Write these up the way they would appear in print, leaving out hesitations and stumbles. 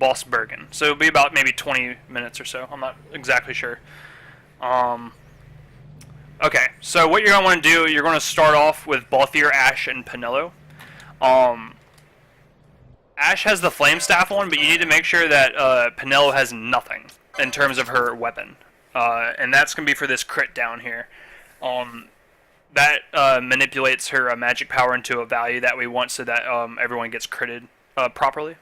boss Bergan. So it'll be about maybe 20 minutes or so. I'm not exactly sure. Okay, so what you're going to want to do, you're going to start off with Balthier, Ash, and Penelo. Ash has the Flame Staff on, but you need to make sure that Penelo has nothing in terms of her weapon. And that's going to be for this crit down here. That manipulates her magic power into a value that we want so that everyone gets critted properly.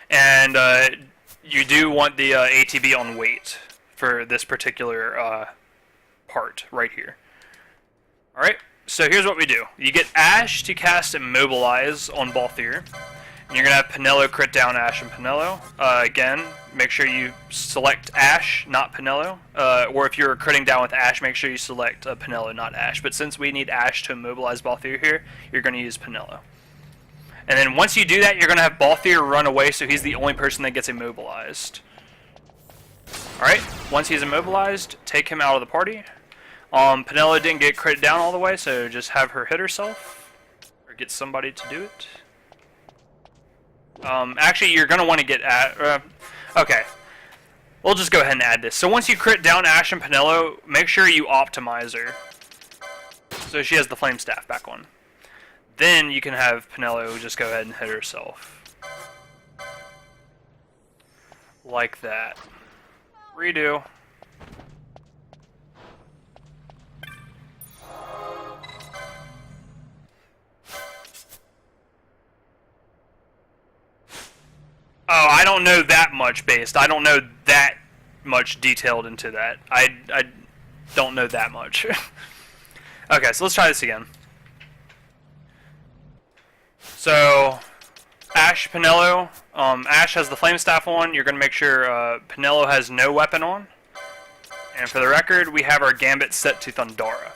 And you do want the ATB on weight for this particular part right here. Alright, so here's what we do. You get Ash to cast Immobilize on Balthier. And you're going to have Penelo crit down Ash and Penelo. Again, make sure you select Ash, not Penelo. Or if you're critting down with Ash, make sure you select Penelo, not Ash. But since we need Ash to immobilize Balthier here, you're going to use Penelo. And then once you do that, you're going to have Balthier run away, so he's the only person that gets immobilized. Alright, once he's immobilized, take him out of the party. Penelo didn't get crit down all the way, so just have her hit herself. Or get somebody to do it. Actually, you're going to want to get okay. We'll just go ahead and add this. So once you crit down Ash and Penelo, make sure you optimize her. So she has the Flame Staff back on. Then you can have Penelo just go ahead and hit herself. Like that. Redo. Oh, I don't know that much based. I don't know that much detailed into that. I don't know that much. Okay, so let's try this again. So, Ash, Penelo. Ash has the Flame Staff on. You're going to make sure Penelo has no weapon on. And for the record, we have our Gambit set to Thundara.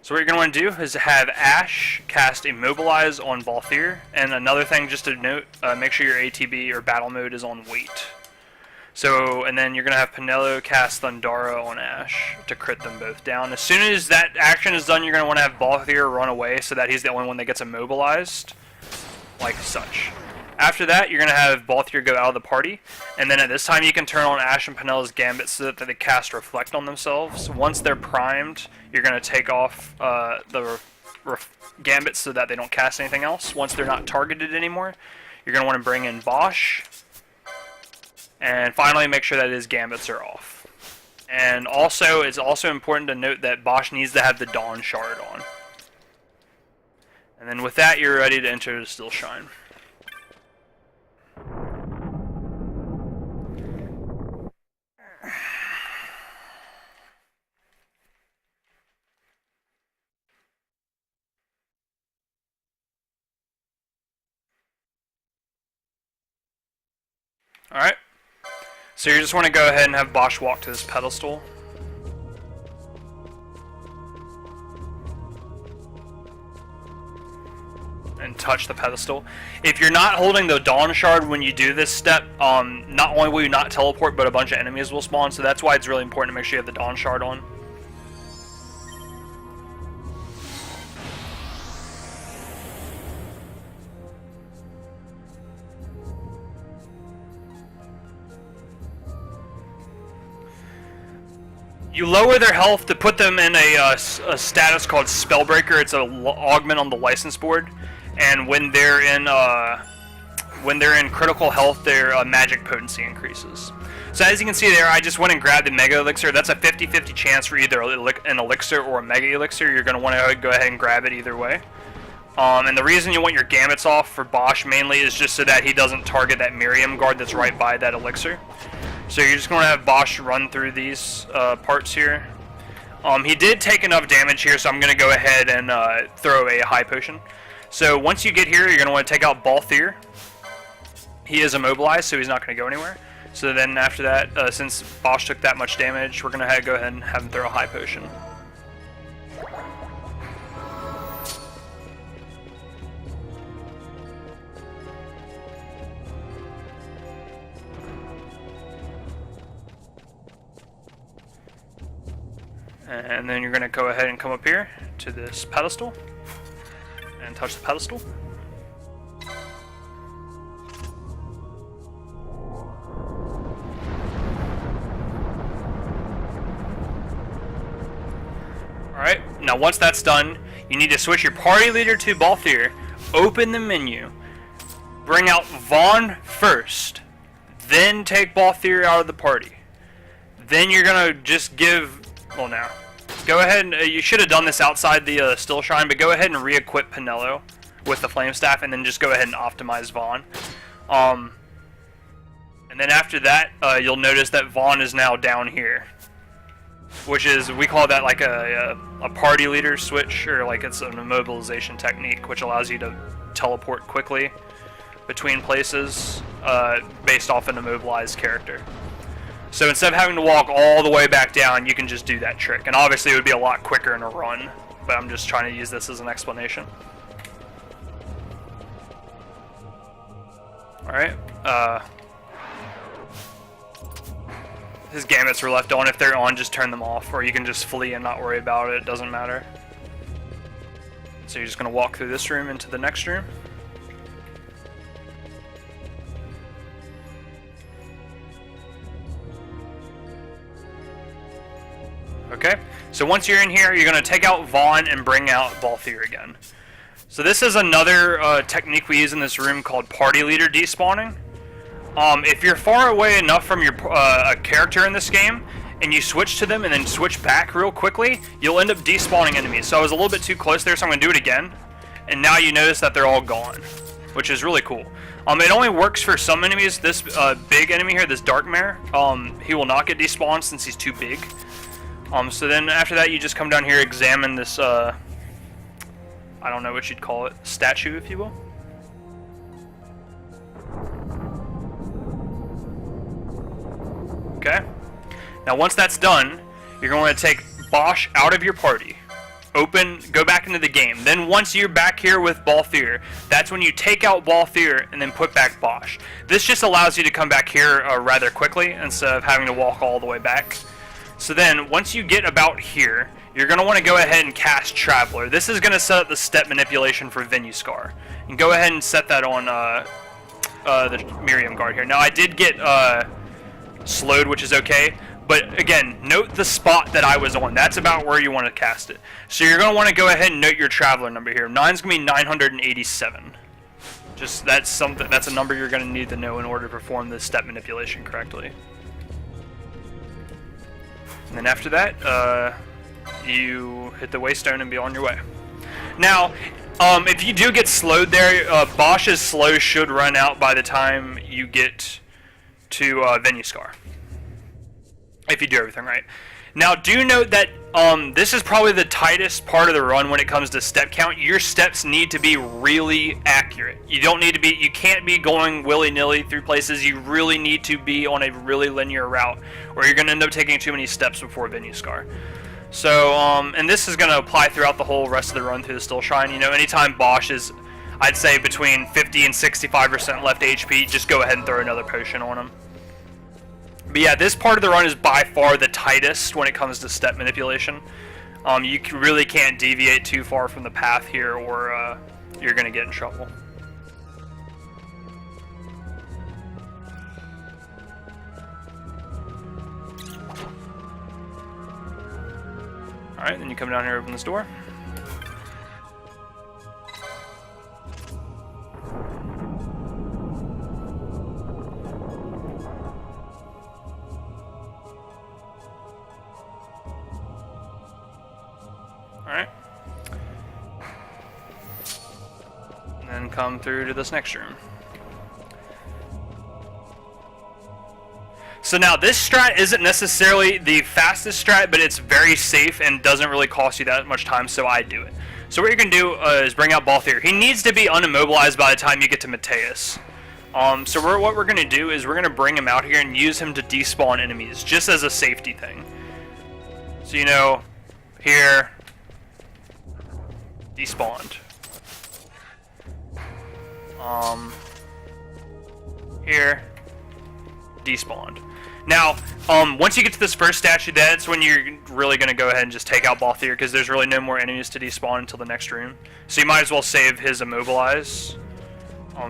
So what you're going to want to do is have Ash cast Immobilize on Balthier. And another thing just to note, make sure your ATB or battle mode is on weight. So, and then you're going to have Penelo cast Thundara on Ash to crit them both down. As soon as that action is done, you're going to want to have Balthier run away so that he's the only one that gets immobilized. Like such. After that, you're going to have Balthier go out of the party. And then at this time, you can turn on Ash and Penelo's Gambit so that they cast Reflect on themselves. Once they're primed, you're going to take off the Gambit so that they don't cast anything else. Once they're not targeted anymore, you're going to want to bring in Bosch. And finally, make sure that his Gambits are off. And also, it's also important to note that Bosch needs to have the Dawn Shard on. And then with that, you're ready to enter the Still Shine. Alright, so you just want to go ahead and have Bosch walk to this pedestal. And touch the pedestal. If you're not holding the Dawn Shard when you do this step, not only will you not teleport, but a bunch of enemies will spawn, so that's why it's really important to make sure you have the Dawn Shard on. You lower their health to put them in a status called Spellbreaker. It's an augment on the license board, and when they're in critical health, their magic potency increases. So as you can see there, I just went and grabbed the Mega Elixir. That's a 50-50 chance for either an Elixir or a Mega Elixir. You're going to want to go ahead and grab it either way. And the reason you want your Gambits off for Bosch mainly is just so that he doesn't target that Miriam guard that's right by that Elixir. So you're just going to have Bosch run through these parts here. He did take enough damage here, so I'm going to go ahead and throw a high potion. So once you get here, you're going to want to take out Balthier. He is immobilized, so he's not going to go anywhere. So then after that, since Bosch took that much damage, we're going to go ahead and have him throw a high potion. And then you're going to go ahead and come up here to this pedestal and touch the pedestal. Now once that's done, you need to switch your party leader to Balthier, open the menu, bring out Vaughn first, then take Balthier out of the party. Then you're gonna just give, well now, go ahead and, you should have done this outside the Still Shrine, but go ahead and re-equip Penelo with the Flame Staff, and then just go ahead and optimize Vaughn. And then after that, you'll notice that Vaughn is now down here, which is, we call that like a party leader switch, or like it's an immobilization technique, which allows you to teleport quickly between places based off an immobilized character. So instead of having to walk all the way back down, you can just do that trick. And obviously it would be a lot quicker in a run, but I'm just trying to use this as an explanation. Alright, his gambits were left on. If they're on, just turn them off, or you can just flee and not worry about it, it doesn't matter. So you're just going to walk through this room into the next room. Okay, so once you're in here, you're going to take out Vaughn and bring out Balthier again. So this is another technique we use in this room called Party Leader Despawning. If you're far away enough from your character in this game, and you switch to them and then switch back real quickly, you'll end up despawning enemies. So I was a little bit too close there, so I'm going to do it again. And now you notice that they're all gone, which is really cool. It only works for some enemies. This big enemy here, this Dark Mare, he will not get despawned since he's too big. So then after that, you just come down here, examine this, I don't know what you'd call it, statue, if you will. Okay. Now once that's done, you're going to take Bosch out of your party. Go back into the game. Then once you're back here with Balthier, that's when you take out Balthier and then put back Bosch. This just allows you to come back here rather quickly instead of having to walk all the way back. So then, once you get about here, you're going to want to go ahead and cast Traveler. This is going to set up the step manipulation for Vinuskar. And go ahead and set that on the Miriam Guard here. Now, I did get slowed, which is okay. But again, note the spot that I was on. That's about where you want to cast it. So you're going to want to go ahead and note your Traveler number here. 9's going to be 987. Just that's a number you're going to need to know in order to perform this step manipulation correctly. And then after that, you hit the Waystone and be on your way. Now, if you do get slowed there, Bosch's slow should run out by the time you get to Vinuskar, if you do everything right. Now, do note that this is probably the tightest part of the run when it comes to step count. Your steps need to be really accurate. You can't be going willy-nilly through places. You really need to be on a really linear route, or you're going to end up taking too many steps before Vinuskar. So, and this is going to apply throughout the whole rest of the run through the Still Shrine. You know, anytime Bosch is, I'd say, between 50 and 65% left HP, just go ahead and throw another potion on him. But yeah, this part of the run is by far the tightest when it comes to step manipulation. You really can't deviate too far from the path here, or you're going to get in trouble. Alright, then you come down here, open this door. Alright. And then come through to this next room. So now this strat isn't necessarily the fastest strat, but it's very safe and doesn't really cost you that much time, so I do it. So what you're going to do is bring out Balthier. He needs to be unimmobilized by the time you get to Mateus. So what we're going to do is we're going to bring him out here and use him to despawn enemies, just as a safety thing. So, you know, here, despawned. Here, despawned. Now, once you get to this first statue, that's when you're really going to go ahead and just take out Balthier, because there's really no more enemies to despawn until the next room. So you might as well save his immobilize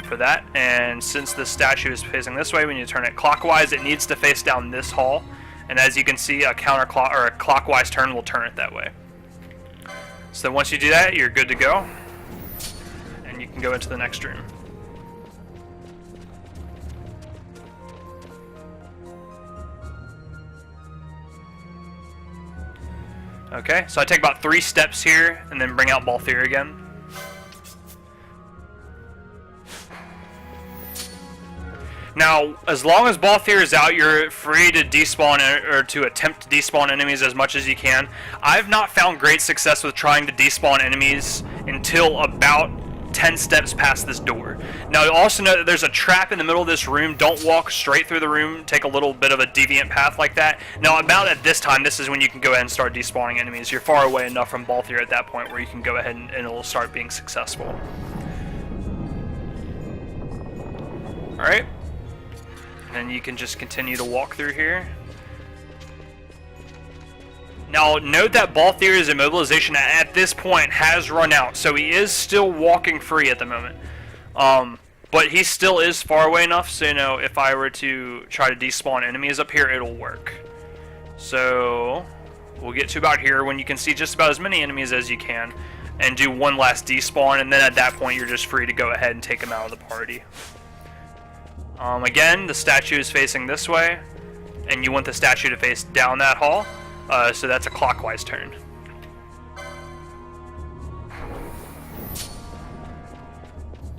for that. And since the statue is facing this way, when you turn it clockwise, it needs to face down this hall. And as you can see, a clockwise turn will turn it that way. So once you do that, you're good to go, and you can go into the next room. Okay, so I take about 3 steps here, and then bring out Balthier again. Now, as long as Balthier is out, you're free to despawn or to attempt to despawn enemies as much as you can. I've not found great success with trying to despawn enemies until about 10 steps past this door. Now, also know that there's a trap in the middle of this room. Don't walk straight through the room. Take a little bit of a deviant path like that. Now, about at this time, this is when you can go ahead and start despawning enemies. You're far away enough from Balthier at that point where you can go ahead and it'll start being successful. Alright. And you can just continue to walk through here. Now, note that Balthier's immobilization at this point has run out, so he is still walking free at the moment. But he still is far away enough, so you know, if I were to try to despawn enemies up here, it'll work. So, we'll get to about here when you can see just about as many enemies as you can, and do one last despawn, and then at that point you're just free to go ahead and take them out of the party. Again, the statue is facing this way, and you want the statue to face down that hall, so that's a clockwise turn.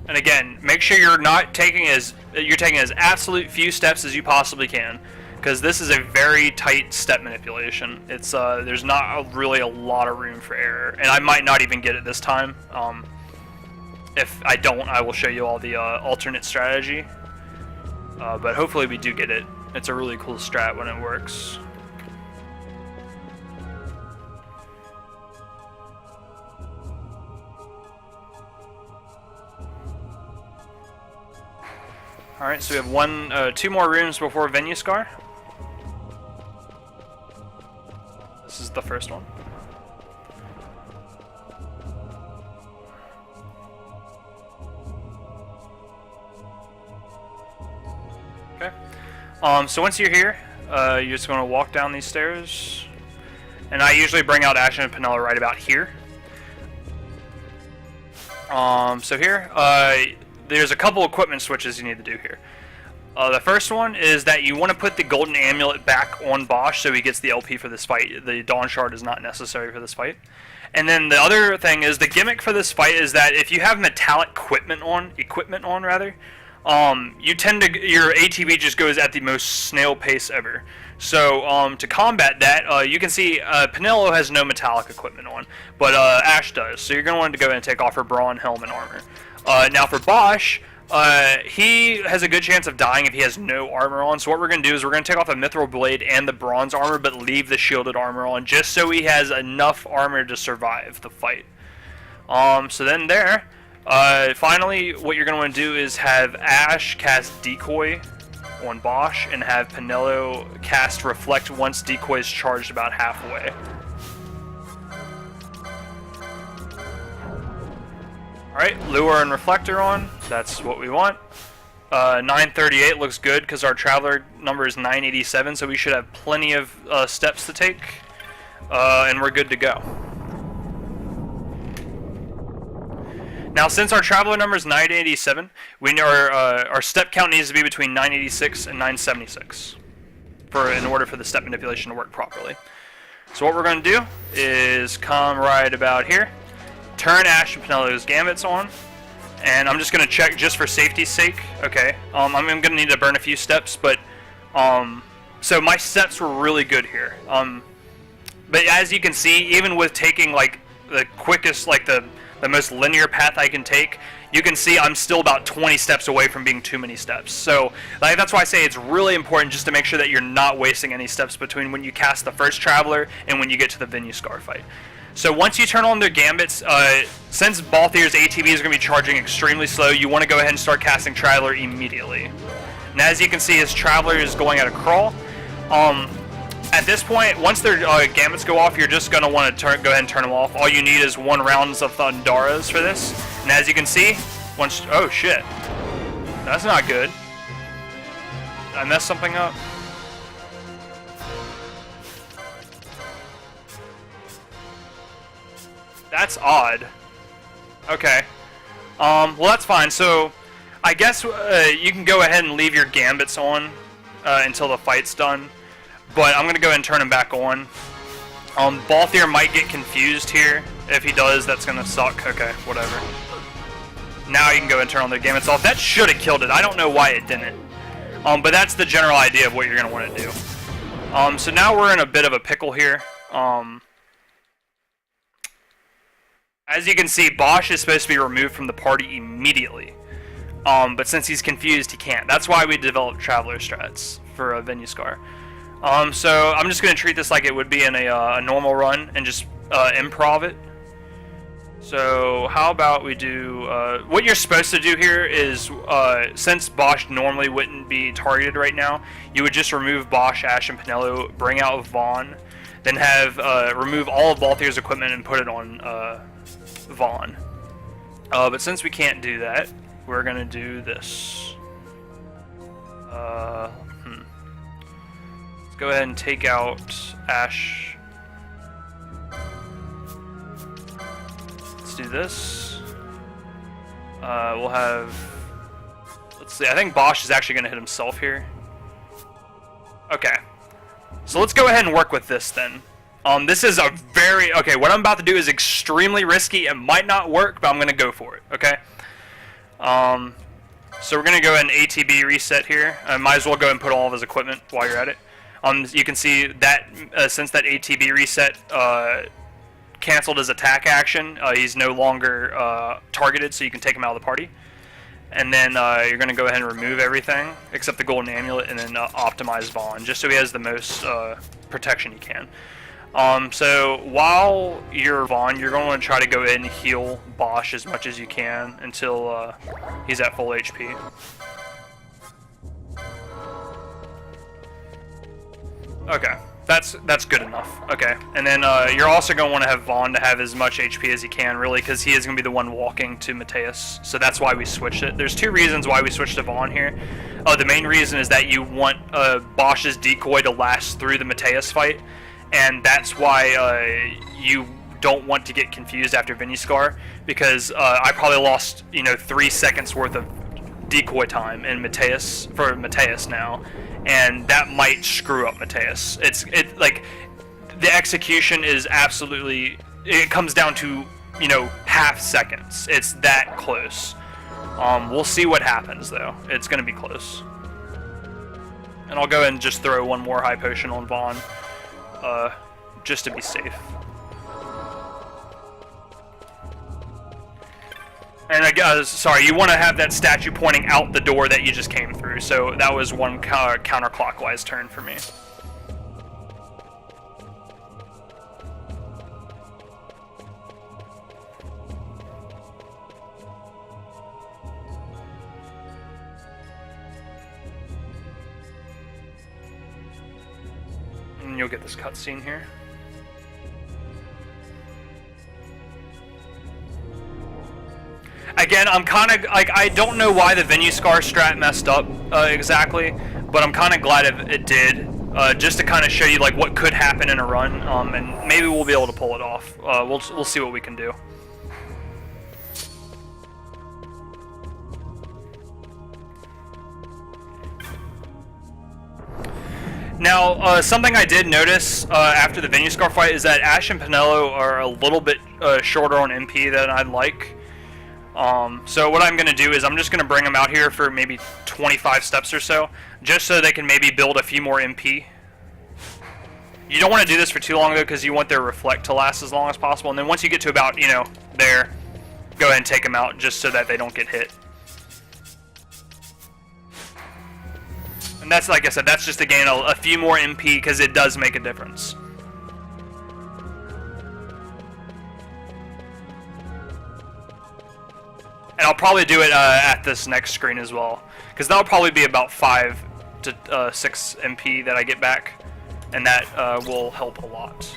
And again, make sure you're taking as absolute few steps as you possibly can, because this is a very tight step manipulation. It's there's not really a lot of room for error, and I might not even get it this time. If I don't, I will show you all the alternate strategy. But hopefully we do get it. It's a really cool strat when it works. Alright, so we have 2 more rooms before Vinuskar. This is the first one. Okay. So once you're here, you're just going to walk down these stairs, and I usually bring out Ash and Penelo right about here. So here, there's a couple equipment switches you need to do here. The first one is that you want to put the golden amulet back on Bosch so he gets the LP for this fight. The Dawn Shard is not necessary for this fight. And then the other thing is the gimmick for this fight is that if you have metallic equipment on, you tend to, your ATB just goes at the most snail pace ever. So to combat that, you can see Penelo has no metallic equipment on, but Ash does. So you're going to want to go ahead and take off her brawn, helm, and armor. Now for Bosch, he has a good chance of dying if he has no armor on. So what we're going to do is we're going to take off a mithril blade and the bronze armor, but leave the shielded armor on, just so he has enough armor to survive the fight. So then there. Finally, what you're going to want to do is have Ash cast Decoy on Bosch, and have Penelo cast Reflect once Decoy is charged about halfway. Alright, Lure and Reflector on. That's what we want. 938 looks good because our Traveler number is 987, so we should have plenty of steps to take, and we're good to go. Now, since our Traveler number is 987, we know our step count needs to be between 986 and 976 in order for the step manipulation to work properly. So what we're going to do is come right about here, turn Ash and Penelo's gambits on, and I'm just going to check just for safety's sake. Okay, I'm going to need to burn a few steps, but so my steps were really good here. But as you can see, even with taking like the quickest, like the most linear path I can take, you can see I'm still about 20 steps away from being too many steps. So that's why I say it's really important just to make sure that you're not wasting any steps between when you cast the first Traveler and when you get to the Vinuskar fight. So once you turn on their gambits, since Balthier's ATB is going to be charging extremely slow, you want to go ahead and start casting Traveler immediately. And as you can see, his Traveler is going at a crawl. At this point, once their gambits go off, you're just going to want to go ahead and turn them off. All you need is 1 round of Thundaras for this. And as you can see, once... Oh, shit. That's not good. Did I mess something up? That's odd. Okay. Well, that's fine. So, I guess you can go ahead and leave your gambits on until the fight's done. But I'm going to go ahead and turn them back on. Balthier might get confused here. If he does, that's going to suck. Okay, whatever. Now you can go ahead and turn on the gambits off. That should have killed it. I don't know why it didn't. But that's the general idea of what you're going to want to do. So now we're in a bit of a pickle here. As you can see, Bosch is supposed to be removed from the party immediately. But since he's confused, he can't. That's why we developed Traveler strats for Vinuskar. So I'm just going to treat this like it would be in a normal run and just improv it. So how about we do... what you're supposed to do here is, since Bosch normally wouldn't be targeted right now, you would just remove Bosch, Ash, and Pinello, bring out Vaughn, then have remove all of Balthier's equipment and put it on Vaughn. But since we can't do that, we're going to do this. Let's go ahead and take out Ash. Let's do this. We'll have... Let's see, I think Bosch is actually going to hit himself here. Okay. So let's go ahead and work with this then. This is a very... Okay, what I'm about to do is extremely risky. It might not work, but I'm going to go for it, okay? So we're going to go ahead and ATB reset here. I might as well go ahead and put all of his equipment while you're at it. You can see that since that ATB reset canceled his attack action, he's no longer targeted, so you can take him out of the party. And then you're going to go ahead and remove everything except the golden amulet, and then optimize Vaughn, just so he has the most protection he can. So while you're Vaughn, you're going to want to try to go in and heal Bosch as much as you can until he's at full HP. Okay, that's good enough. Okay, and then you're also going to want to have Vaughn to have as much HP as he can, really, because he is going to be the one walking to Mateus. So that's why we switched it. There's two reasons why we switched to Vaughn here. The main reason is that you want Bosch's decoy to last through the Mateus fight. And that's why you don't want to get confused after Vinuskar, because I probably lost 3 seconds worth of decoy time in Mateus now, and that might screw up Mateus. Like the execution is absolutely, it comes down to half seconds. It's that close. We'll see what happens though. It's gonna be close. And I'll go ahead and just throw one more high potion on Vaughn. Just to be safe. And sorry, you want to have that statue pointing out the door that you just came through, so that was one counterclockwise turn for me. You'll get this cutscene here. Again, I'm kind of like, I don't know why the Vinuskar strat messed up exactly, but I'm kind of glad it did, just to kind of show you like what could happen in a run, and maybe we'll be able to pull it off. We'll see what we can do. Now, something I did notice after the Vinuskar fight is that Ash and Pinello are a little bit shorter on MP than I'd like. So what I'm going to do is I'm just going to bring them out here for maybe 25 steps or so, just so they can maybe build a few more MP. You don't want to do this for too long though, because you want their reflect to last as long as possible, and then once you get to about, there, go ahead and take them out just so that they don't get hit. And that's, like I said, that's just to gain a few more MP, because it does make a difference. And I'll probably do it at this next screen as well, because that'll probably be about 5 to 6 MP that I get back, and that will help a lot.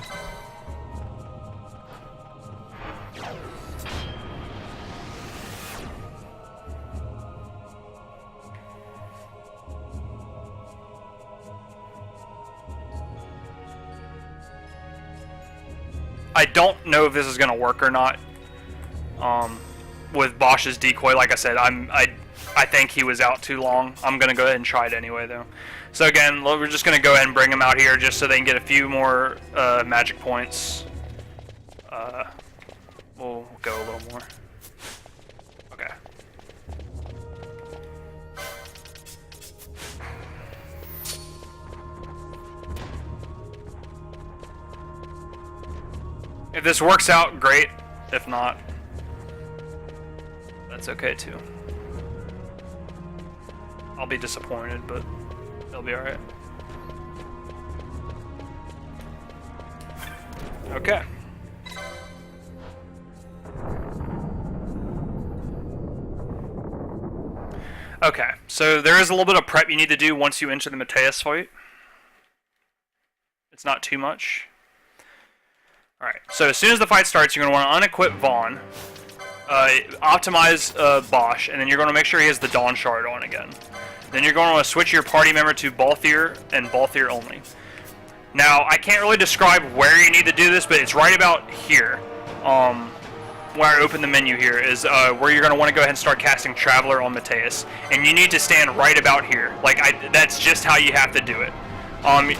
I don't know if this is gonna work or not. With Bosch's decoy, like I said, I think he was out too long. I'm gonna go ahead and try it anyway, though. So again, we're just gonna go ahead and bring him out here just so they can get a few more magic points. We'll go a little more. Okay. If this works out, great. If not, that's okay too. I'll be disappointed, but it'll be alright. Okay. Okay, so there is a little bit of prep you need to do once you enter the Mateus fight. It's not too much. Alright, so as soon as the fight starts, you're going to want to unequip Vaughn, optimize Bosch, and then you're going to make sure he has the Dawn Shard on again. Then you're going to want to switch your party member to Balthier and Balthier only. Now, I can't really describe where you need to do this, but it's right about here. Where I open the menu here is where you're going to want to go ahead and start casting Traveler on Mateus. And you need to stand right about here. That's just how you have to do it.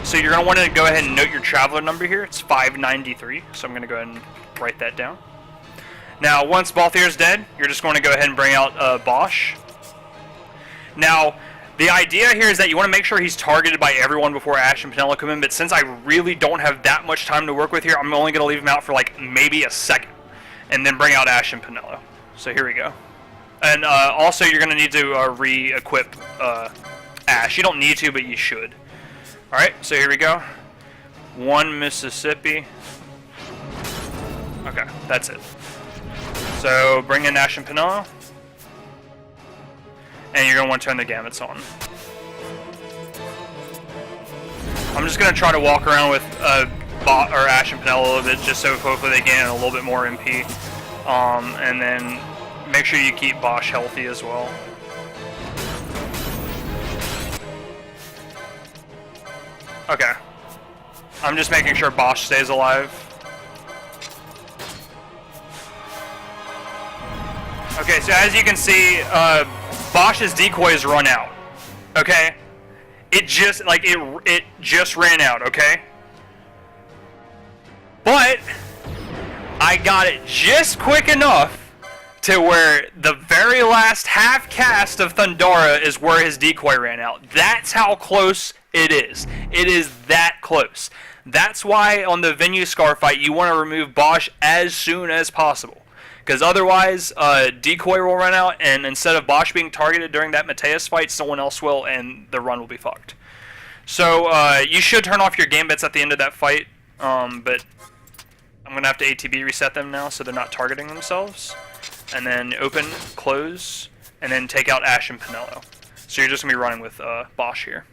So you're going to want to go ahead and note your Traveler number here. It's 593, so I'm going to go ahead and write that down. Now, once Balthier's dead, you're just going to go ahead and bring out Bosch. Now, the idea here is that you want to make sure he's targeted by everyone before Ash and Penelo come in, but since I really don't have that much time to work with here, I'm only going to leave him out for like maybe a second, and then bring out Ash and Penelo. So here we go. And also, you're going to need to re-equip Ash. You don't need to, but you should. Alright, so here we go. 1 Mississippi. Okay, that's it. So bring in Ash and Penelo. And you're going to want to turn the gamuts on. I'm just going to try to walk around with Ash and Penelo a little bit, just so hopefully they gain a little bit more MP. And then make sure you keep Bosch healthy as well. Okay. I'm just making sure Bosch stays alive. Okay, so as you can see, Bosch's decoys run out. Okay? It just ran out, okay? But I got it just quick enough to where the very last half cast of Thundara is where his decoy ran out. That's how close it is. It is that close. That's why on the Vinuskar fight you want to remove Bosch as soon as possible. Because otherwise, decoy will run out, and instead of Bosch being targeted during that Mateus fight, someone else will, and the run will be fucked. So you should turn off your gambits at the end of that fight, but I'm going to have to ATB reset them now so they're not targeting themselves. And then open, close, and then take out Ash and Penelo. So you're just going to be running with Bosch here.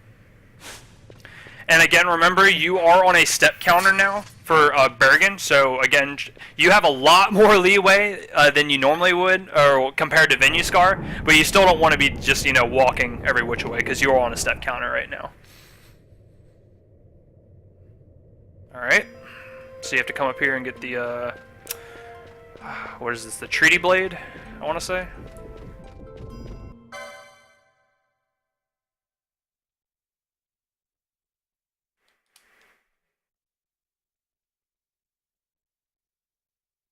And again, remember, you are on a step counter now for Bergan, so again, you have a lot more leeway than you normally would, or compared to Vinuskar, but you still don't want to be just, walking every which way, because you are on a step counter right now. Alright, so you have to come up here and get the, what is this, the Treaty Blade, I want to say?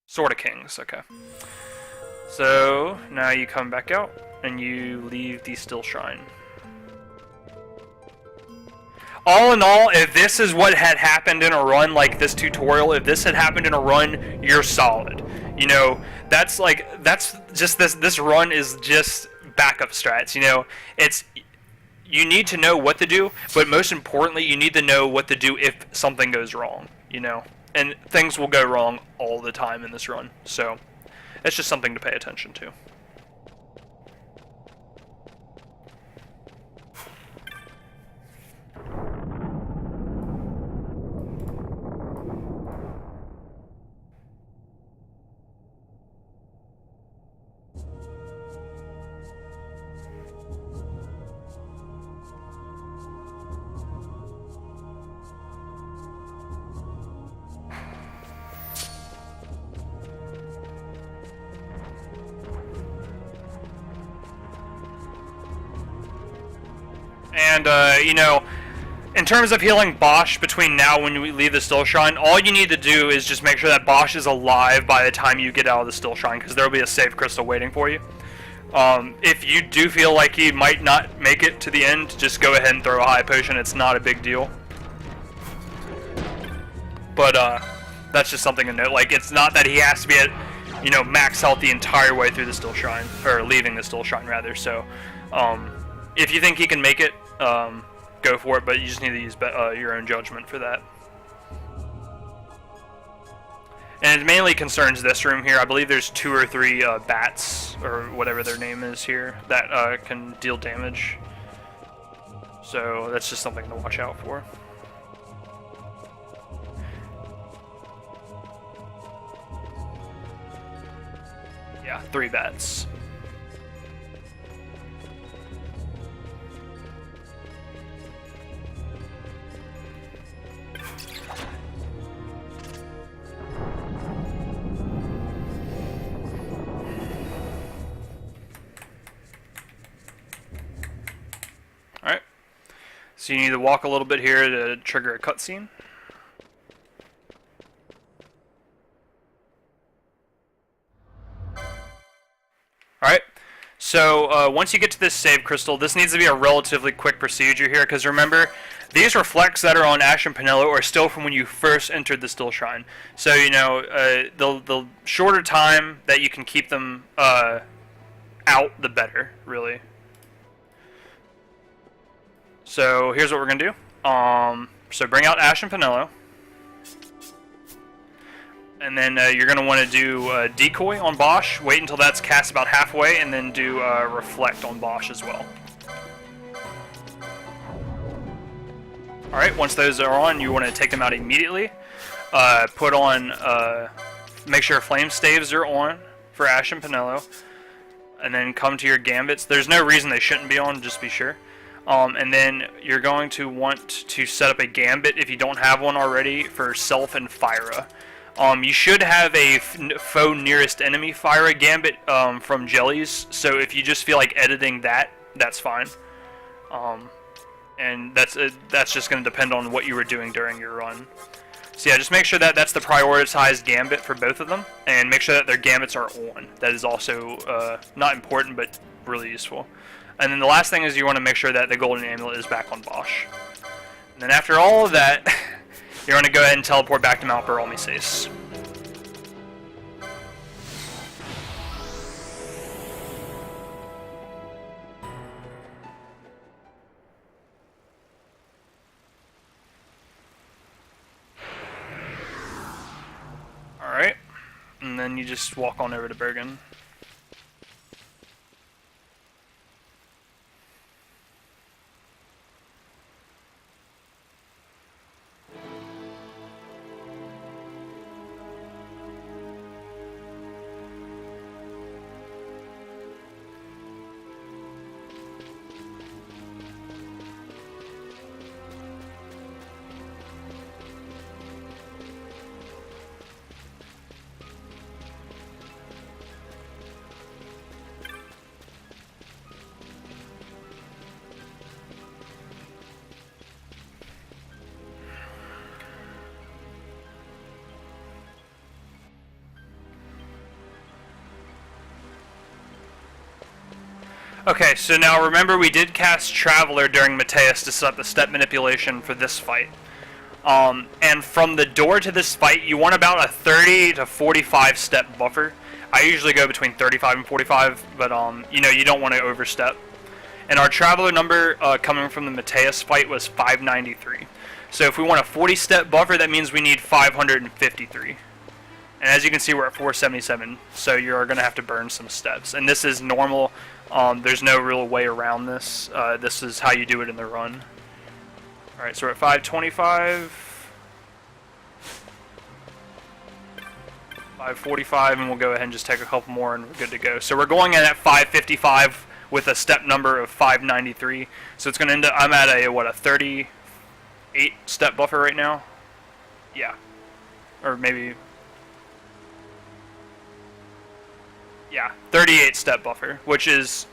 Sword of Kings, okay. So, now you come back out, and you leave the Still Shrine. All in all, if this is what had happened in a run like this tutorial, if this had happened in a run, you're solid. This run is just backup strats, you need to know what to do, but most importantly, you need to know what to do if something goes wrong, And things will go wrong all the time in this run, so it's just something to pay attention to. And, you know, in terms of healing Bosch between now and when we leave the Still Shrine, all you need to do is just make sure that Bosch is alive by the time you get out of the Still Shrine, because there will be a save crystal waiting for you. If you do feel like he might not make it to the end, just go ahead and throw a high potion. It's not a big deal. But that's just something to note. Like, it's not that he has to be at, you know, max health the entire way through the Still Shrine, or leaving the Still Shrine rather. So, if you think he can make it, go for it. But you just need to use your own judgment for that. And it mainly concerns this room here. I believe there's 2 or 3 bats, or whatever their name is here, that can deal damage. So that's just something to watch out for. Yeah, 3 bats. Alright, so you need to walk a little bit here to trigger a cutscene. Alright, so once you get to this save crystal, this needs to be a relatively quick procedure here, because remember, these reflects that are on Ash and Penelo are still from when you first entered the Still Shrine. So, you know, the shorter time that you can keep them out, the better, really. So here's what we're going to do. So bring out Ash and Penelo. And then you're going to want to do Decoy on Bosch. Wait until that's cast about halfway, and then do Reflect on Bosch as well. Alright, once those are on, you want to take them out immediately. Put on, make sure Flame Staves are on for Ash and Penelo. And then come to your Gambits. There's no reason they shouldn't be on, just be sure. And then you're going to want to set up a Gambit, if you don't have one already, for Self and Fyra. You should have a foe nearest enemy Fyra Gambit from Jellies, so if you just feel like editing that, that's fine. And that's just going to depend on what you were doing during your run. So yeah, just make sure that that's the prioritized Gambit for both of them, and make sure that their Gambits are on. That is also not important, but really useful. And then the last thing is you want to make sure that the Golden Amulet is back on Bosch. And then after all of that, you're going to go ahead and teleport back to Mount Barolmeses. Alright, and then you just walk on over to Bergan. Okay, so now remember we did cast Traveler during Mateus to set up the step manipulation for this fight. And from the door to this fight, you want about a 30 to 45 step buffer. I usually go between 35 and 45, but you know, you don't want to overstep. And our Traveler number coming from the Mateus fight was 593. So if we want a 40 step buffer, that means we need 553. And as you can see, we're at 477, so you're going to have to burn some steps. And this is normal. There's no real way around this. This is how you do it in the run. Alright, so we're at 525. 545, and we'll go ahead and just take a couple more and we're good to go. So we're going in at 555 with a step number of 593. So it's going to end up, I'm at a, what, a 38 step buffer right now? Yeah. Or maybe... yeah, 38 step buffer, which is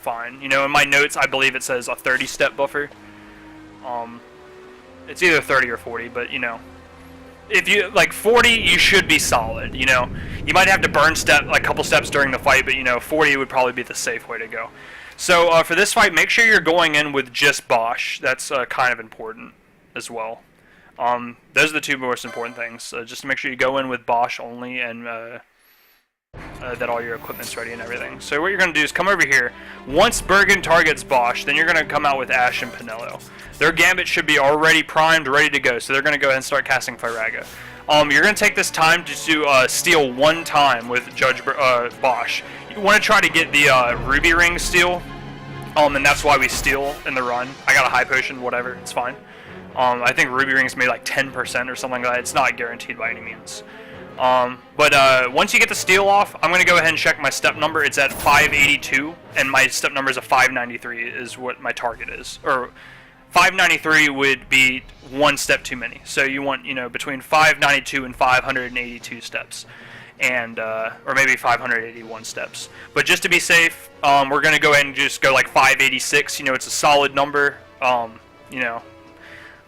fine. You know, in my notes, I believe it says a 30-step buffer. It's either 30 or 40, but, you know, if you, like, 40, you should be solid, you know. You might have to burn a couple steps during the fight, but, you know, 40 would probably be the safe way to go. So, for this fight, make sure you're going in with just Bosch. That's kind of important as well. Those are the two most important things. Just to make sure you go in with Bosch only, and that all your equipment's ready and everything. So what you're going to do is come over here. Once Bergan targets Bosch, then you're going to come out with Ashe and Pinello. Their Gambit should be already primed, ready to go, so they're going to go ahead and start casting Firaga. You're going to take this time to steal one time with Judge Bosch. You want to try to get the Ruby Ring steal, and that's why we steal in the run. I got a high potion, whatever, it's fine. I think Ruby Rings made like 10% or something like that. It's not guaranteed by any means. But once you get the steal off, I'm going to go ahead and check my step number. It's at 582, and my step number is a 593 is what my target is. Or 593 would be one step too many. So you want, you know, between 592 and 582 steps. And, or maybe 581 steps. But just to be safe, we're going to go ahead and just go like 586. You know, it's a solid number. You know,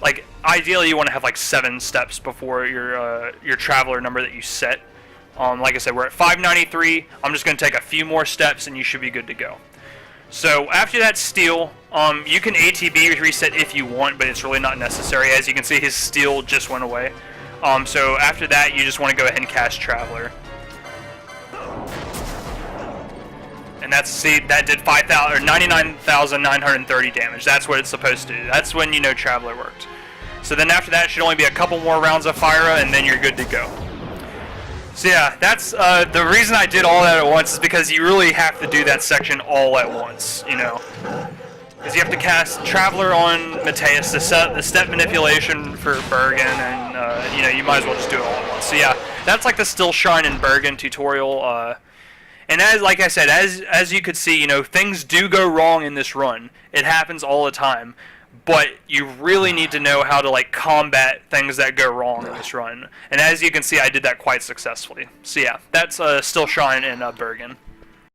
like ideally you want to have like 7 steps before your traveler number that you set. Like I said, we're at 593. I'm just going to take a few more steps and you should be good to go. So after that steal, you can ATB reset if you want, but it's really not necessary. As you can see, his steal just went away. So after that, you just want to go ahead and cast Traveler. And that did 99,930 damage. That's what it's supposed to do. That's when you know Traveler worked. So then after that, it should only be a couple more rounds of Fyra, and then you're good to go. So yeah, that's the reason I did all that at once is because you really have to do that section all at once, you know. Because you have to cast Traveler on Mateus, the step manipulation for Bergan, and you know, you might as well just do it all at once. So yeah, that's like the Still Shine in Bergan tutorial. And like I said, as you could see, you know, things do go wrong in this run. It happens all the time. But you really need to know how to like combat things that go wrong in this run. And as you can see, I did that quite successfully. So yeah, that's Still Shine in Bergan.